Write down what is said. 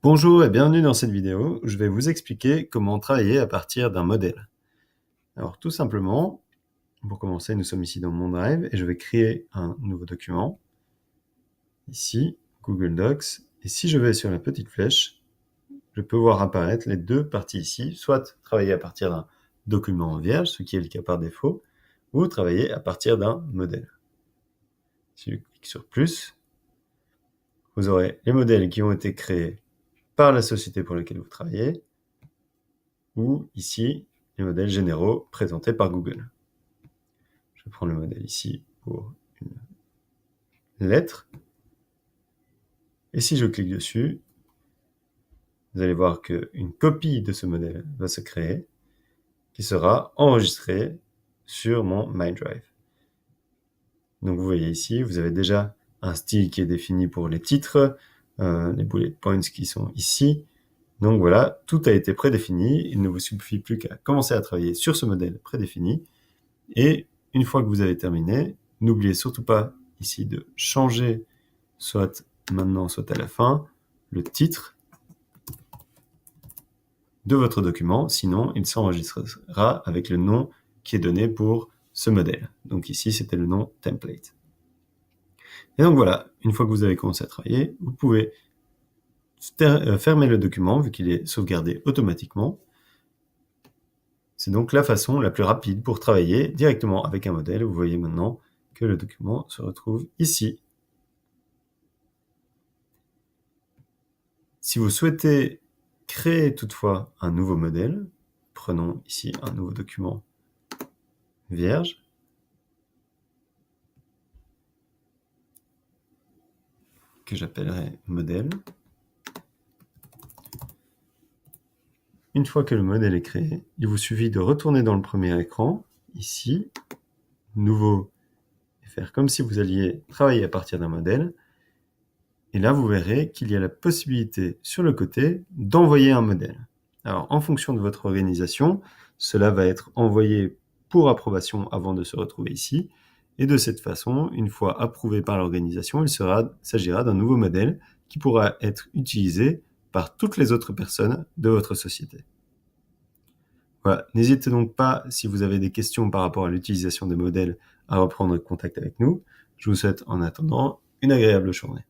Bonjour et bienvenue dans cette vidéo où je vais vous expliquer comment travailler à partir d'un modèle. Alors tout simplement, pour commencer, nous sommes ici dans mon Drive et je vais créer un nouveau document. Ici, Google Docs. Et si je vais sur la petite flèche, je peux voir apparaître les deux parties ici, soit travailler à partir d'un document vierge, ce qui est le cas par défaut, ou travailler à partir d'un modèle. Si je clique sur plus, vous aurez les modèles qui ont été créés par la société pour laquelle vous travaillez, ou ici, les modèles généraux présentés par Google. Je vais prendre le modèle ici pour une lettre. Et si je clique dessus, vous allez voir qu'une copie de ce modèle va se créer, qui sera enregistrée sur mon MyDrive. Donc vous voyez ici, vous avez déjà un style qui est défini pour les titres, les bullet points qui sont ici. Donc voilà, tout a été prédéfini. Il ne vous suffit plus qu'à commencer à travailler sur ce modèle prédéfini. Et une fois que vous avez terminé, n'oubliez surtout pas ici de changer, soit maintenant, soit à la fin, le titre de votre document, sinon il s'enregistrera avec le nom qui est donné pour ce modèle. Donc ici, c'était le nom template. Et donc voilà, une fois que vous avez commencé à travailler, vous pouvez fermer le document vu qu'il est sauvegardé automatiquement. C'est donc la façon la plus rapide pour travailler directement avec un modèle. Vous voyez maintenant que le document se retrouve ici. Si vous souhaitez créer toutefois un nouveau modèle, prenons ici un nouveau document vierge. Que j'appellerai modèle. Une fois que le modèle est créé, il vous suffit de retourner dans le premier écran, ici, nouveau, et faire comme si vous alliez travailler à partir d'un modèle. Et là, vous verrez qu'il y a la possibilité sur le côté d'envoyer un modèle. Alors, en fonction de votre organisation, cela va être envoyé pour approbation avant de se retrouver ici. Et de cette façon, une fois approuvé par l'organisation, il s'agira d'un nouveau modèle qui pourra être utilisé par toutes les autres personnes de votre société. Voilà. N'hésitez donc pas, si vous avez des questions par rapport à l'utilisation des modèles, à reprendre contact avec nous. Je vous souhaite en attendant une agréable journée.